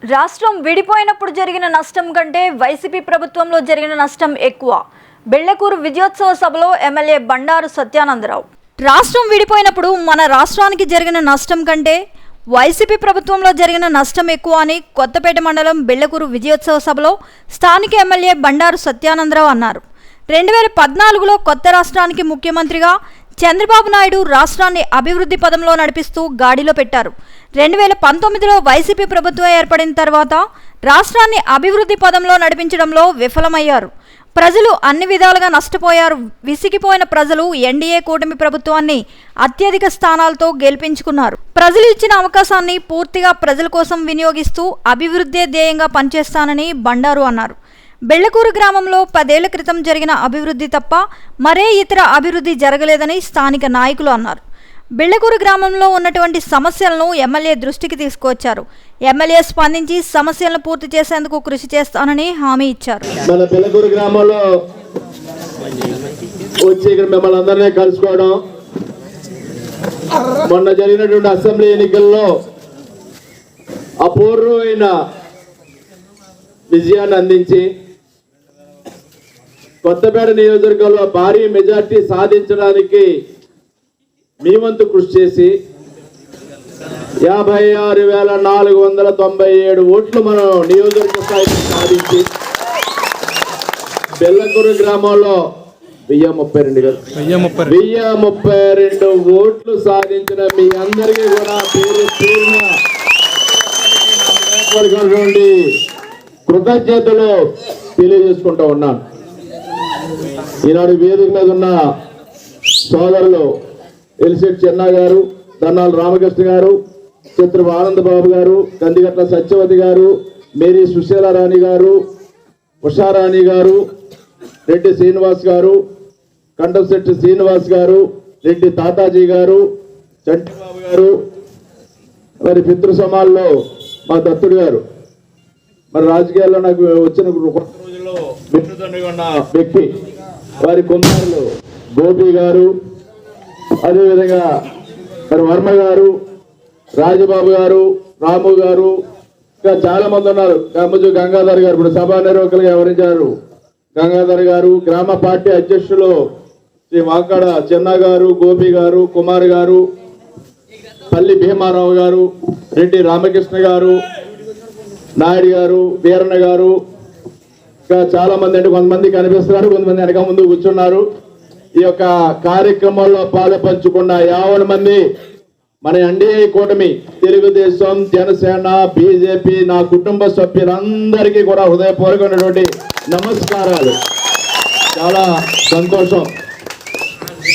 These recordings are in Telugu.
రాష్ట్రం విడిపోయినప్పుడు జరిగిన నష్టం కంటే వైసీపీ ప్రభుత్వంలో జరిగిన నష్టం ఎక్కువ. బెళ్లకూరు విజయోత్సవ సభలో ఎమ్మెల్యే బండారు సత్యానందరావు. రాష్ట్రం విడిపోయినప్పుడు మన రాష్ట్రానికి జరిగిన నష్టం కంటే వైసీపీ ప్రభుత్వంలో జరిగిన నష్టం ఎక్కువ అని కొత్తపేట మండలం బెళ్లకూరు విజయోత్సవ సభలో స్థానిక ఎమ్మెల్యే బండారు సత్యానందరావు అన్నారు. 2014లో కొత్త రాష్ట్రానికి ముఖ్యమంత్రిగా చంద్రబాబు నాయుడు రాష్ట్రాన్ని అభివృద్ధి పదంలో నడిపిస్తూ గాడిలో పెట్టారు. 2019లో వైసీపీ ప్రభుత్వం ఏర్పడిన తర్వాత రాష్ట్రాన్ని అభివృద్ధి పదంలో నడిపించడంలో విఫలమయ్యారు. ప్రజలు అన్ని విధాలుగా నష్టపోయారు. విసిగిపోయిన ప్రజలు ఎన్డీఏ కూటమి ప్రభుత్వాన్ని అత్యధిక స్థానాలతో గెలిపించుకున్నారు. ప్రజలు ఇచ్చిన అవకాశాన్ని పూర్తిగా ప్రజల కోసం వినియోగిస్తూ అభివృద్ధి ధ్యేయంగా పనిచేస్తానని బండారు అన్నారు. బెళ్లకూరు గ్రామంలో 10 ఏళ్ల క్రితం జరిగిన అభివృద్ధి తప్ప మరే ఇతర అభివృద్ధి జరగలేదని స్థానిక నాయకులు అన్నారు. బెళ్లకూరు గ్రామంలో ఉన్నటువంటి సమస్యలను ఎమ్మెల్యే దృష్టికి తీసుకువచ్చారు. ఎమ్మెల్యే స్పందించి సమస్యలను పూర్తి చేసేందుకు కృషి చేస్తానని హామీ ఇచ్చారు. మన బెళ్లకూరు గ్రామంలో వచ్చి ఇక్కడ మిమ్మల్ని అందరినీ కలుసుకోవడం, మొన్న జరిగినటువంటి అసెంబ్లీ ఎన్నికల్లో అపూర్వమైన విజయాన్ని అందించి కొత్తపేట నియోజకవర్గంలో భారీ మెజార్టీ సాధించడానికి మీ వంతు కృషి చేసి 56,497 ఓట్లు మనం నియోజకవర్గ స్థాయికి సాధించి బెళ్లకూరు గ్రామంలో 1032 ఓట్లు సాధించిన మీ అందరికీ కూడా పేరు నుండి కృతజ్ఞతలు తెలియజేసుకుంటూ ఉన్నాను. ఈనాడు వేదిక మీద ఉన్న సోదరులు ఎలిసెట్ చెన్నా గారు, దన్నాల రామకృష్ణ గారు, చిత్రపు ఆనందబాబు గారు, కందిగట్ల సత్యవతి గారు, మేరీ సుశీలారాణి గారు, ఉషారాణి గారు, రెడ్డి శ్రీనివాస్ గారు, కంఠంశెట్టి శ్రీనివాస్ గారు, రెడ్డి తాతాజీ గారు, చంటిబాబు గారు, మరి పితృ సమాల్లో మా దత్తుడు గారు, మరి రాజకీయాల్లో నాకు వచ్చిన కొత్త రోజుల్లో మిత్రుతండ్రిగా ఉన్న వ్యక్తి వారి కుమారులు గోపి గారు, అదేవిధంగా మరి వర్మ గారు, రాజబాబు గారు, రాము గారు, ఇంకా చాలా మంది ఉన్నారు. గంగాధర్ గారు ఇప్పుడు సభా నిర్వాహకులుగా వ్యవహరించారు. గంగాధర్ గారు, గ్రామ పార్టీ అధ్యక్షులు శ్రీ వాకాడ చెన్న గారు, గోపి గారు, కుమార్ గారు, పల్లి భీమారావు గారు, రెడ్డి రామకృష్ణ గారు, నాయుడు గారు, వీరన్న గారు, ఇంకా చాలా మంది అంటే కొంతమంది కనిపిస్తున్నారు, కొంతమంది వెనక ముందు కూర్చున్నారు. ఈ యొక్క కార్యక్రమంలో పాలు పంచుకున్న 50 మంది మన ఎన్డీఏ కూటమి తెలుగుదేశం, జనసేన, బీజేపీ నా కుటుంబ సభ్యులందరికీ కూడా హృదయపూర్వకమైనటువంటి నమస్కారాలు. చాలా సంతోషం.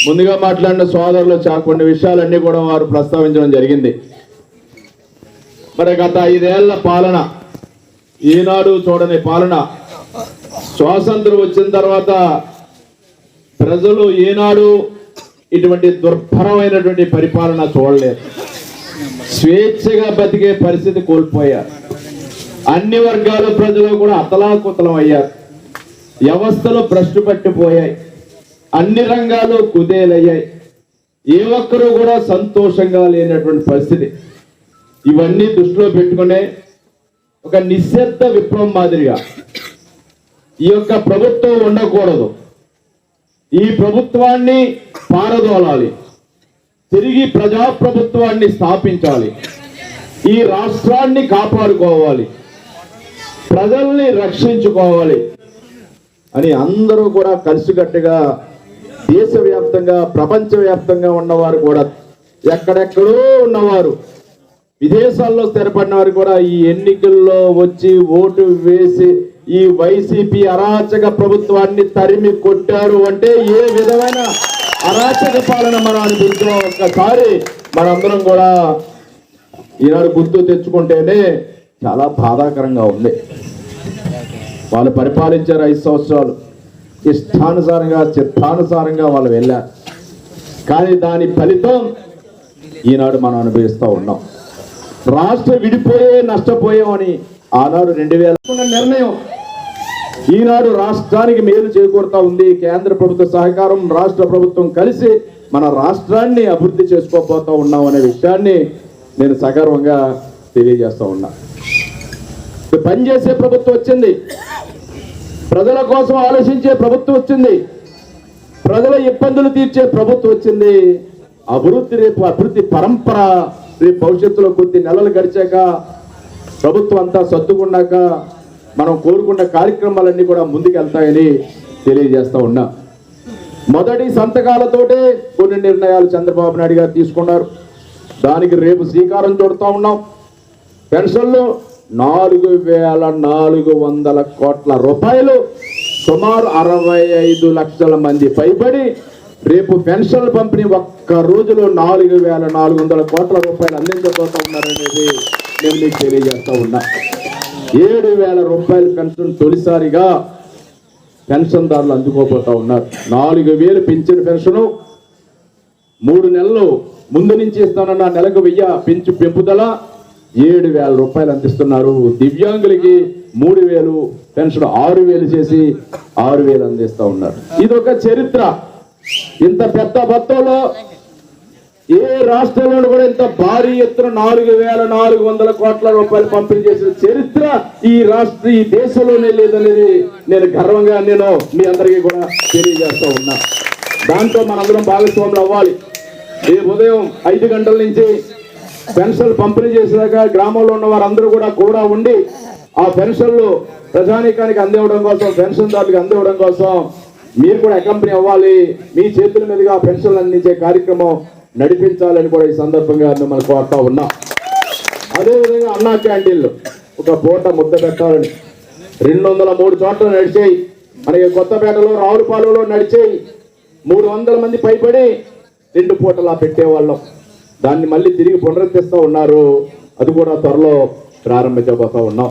ముందుగా మాట్లాడిన సోదరులు కొన్ని విషయాలన్నీ కూడా వారు ప్రస్తావించడం జరిగింది. మరి గత 5 ఏళ్ల పాలన, ఈనాడు చూడని పాలన, స్వాతంత్రం వచ్చిన తర్వాత ప్రజలు ఈనాడు ఇటువంటి దుర్భరమైనటువంటి పరిపాలన చూడలేదు. స్వేచ్ఛగా బతికే పరిస్థితి కోల్పోయారు. అన్ని వర్గాల ప్రజలు కూడా అతలాకుతలం అయ్యారు. వ్యవస్థలు భ్రష్టు పట్టిపోయాయి. అన్ని రంగాలు కుదేలయ్యాయి. ఏ ఒక్కరూ కూడా సంతోషంగా లేనటువంటి పరిస్థితి. ఇవన్నీ దృష్టిలో పెట్టుకునే ఒక నిశ్శబ్ద విప్లవం మాదిరిగా ఈ యొక్క ప్రభుత్వం ఉండకూడదు. ఈ ప్రభుత్వాన్ని పారదోలాలి. తిరిగి ప్రజాప్రభుత్వాన్ని స్థాపించాలి. ఈ రాష్ట్రాన్ని కాపాడుకోవాలి. ప్రజల్ని రక్షించుకోవాలి అని అందరూ కూడా కలిసికట్టుగా దేశవ్యాప్తంగా, ప్రపంచవ్యాప్తంగా ఉన్నవారు కూడా, ఎక్కడెక్కడో ఉన్నవారు, విదేశాల్లో స్థిరపడిన వారు కూడా ఈ ఎన్నికల్లో వచ్చి ఓటు వేసి ఈ వైసీపీ అరాచక ప్రభుత్వాన్ని తరిమి కొట్టారు అంటే ఏ విధమైన అరాచక పాలన మనం అనిపించాం. ఒక్కసారి మనందరం కూడా ఈనాడు గుర్తు తెచ్చుకుంటేనే చాలా బాధాకరంగా ఉంది. వాళ్ళు పరిపాలించారు 5 సంవత్సరాలు. ఇష్టానుసారంగా, చిత్తానుసారంగా వాళ్ళు వెళ్ళారు. కానీ దాని ఫలితం ఈనాడు మనం అనుభవిస్తూ ఉన్నాం. రాష్ట్రం విడిపోయే నష్టపోయామని ఆనాడు 2000 నిర్ణయం ఈనాడు రాష్ట్రానికి మేలు చేకూరుతా ఉంది. కేంద్ర ప్రభుత్వ సహకారం, రాష్ట్ర ప్రభుత్వం కలిసి మన రాష్ట్రాన్ని అభివృద్ధి చేసుకోబోతా ఉన్నాం అనే విషయాన్ని నేను సగర్వంగా తెలియజేస్తా ఉన్నా. పనిచేసే ప్రభుత్వం వచ్చింది, ప్రజల కోసం ఆలోచించే ప్రభుత్వం వచ్చింది, ప్రజల ఇబ్బందులు తీర్చే ప్రభుత్వం వచ్చింది. అభివృద్ధి పరంపర రేపు భవిష్యత్తులో కొద్ది నెలలు గడిచాక ప్రభుత్వం అంతా సర్దుకున్నాక మనం కోరుకున్న కార్యక్రమాలన్నీ కూడా ముందుకెళ్తాయని తెలియజేస్తా ఉన్నా. మొదటి సంతకాలతోటే కొన్ని నిర్ణయాలు చంద్రబాబు నాయుడు గారు తీసుకున్నారు. దానికి రేపు శ్రీకారం చుడతా ఉన్నాం. పెన్షన్లు 4,400 కోట్ల రూపాయలు, సుమారు 65 లక్షల మంది పైబడి రేపు పెన్షన్ల పంపిణీ ఒక్క రోజులో 4,400 కోట్ల రూపాయలు అందించబోతా ఉన్నారనేది నేను మీకు తెలియజేస్తా ఉన్నా. 7,000 రూపాయల పెన్షన్ తొలిసారిగా పెన్షన్దారులు అందుకోబోతా ఉన్నారు. 4,000 పెంచిన పెన్షను 3 నెలలు ముందు నుంచి ఇస్తానన్న నెలకు 1000 పెంపుదల 7,000 రూపాయలు అందిస్తున్నారు. దివ్యాంగులకి 3,000 పెన్షన్ 6,000 చేసి 6,000 అందిస్తా ఉన్నారు. ఇదొక చరిత్ర. ఇంత పెద్ద మొత్తంలో ఏ రాష్ట్రంలో కూడా ఇంత భారీ ఎత్తున 4,400 కోట్ల రూపాయలు పంపిణీ చేసిన చరిత్ర ఈ దేశంలోనే లేదనేది నేను గర్వంగా మీ అందరికీ కూడా తెలియజేస్తా ఉన్నా. దాంట్లో మనందరం భాగస్వాములు అవ్వాలి. రేపు ఉదయం 5 గంటల నుంచి పెన్షన్లు పంపిణీ చేసేదాకా గ్రామంలో ఉన్న వారందరూ కూడా ఉండి ఆ పెన్షన్లు ప్రజానీకానికి అందివ్వడం కోసం, పెన్షన్దారులకు అందివ్వడం కోసం మీరు కూడా అకంపెనీ అవ్వాలి. మీ చేతుల మీదుగా పెన్షన్లు అందించే కార్యక్రమం నడిపించాలని కూడా ఈ సందర్భంగా మిమ్మల్ని కోరుతా ఉన్నా. అదేవిధంగా అన్నా క్యాంటీన్లు ఒక పూట ముద్ద పెట్టాలని 203 చోట్ల నడిచేయి. మనకి కొత్తపేటలో, రావులపాలెంలో నడిచేయి 300 మంది పైబడి 2 పూటలా పెట్టేవాళ్ళం. దాన్ని మళ్ళీ తిరిగి పునరుద్ధరిస్తూ ఉన్నారు. అది కూడా త్వరలో ప్రారంభించబోతా ఉన్నాం.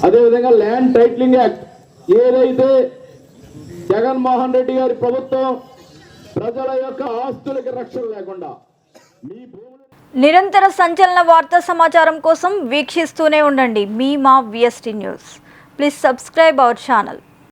అదేవిధంగా ల్యాండ్ టైటిలింగ్ యాక్ట్ ఏదైతే జగన్మోహన్ రెడ్డి గారి ప్రభుత్వం ప్రజల యొక్క ఆస్తులకి రక్షణ లేకుండా మీ భూములు నిరంతర సంచలన వార్తా సమాచారం కోసం వీక్షిస్తూనే ఉండండి మా VST news. Please subscribe our channel.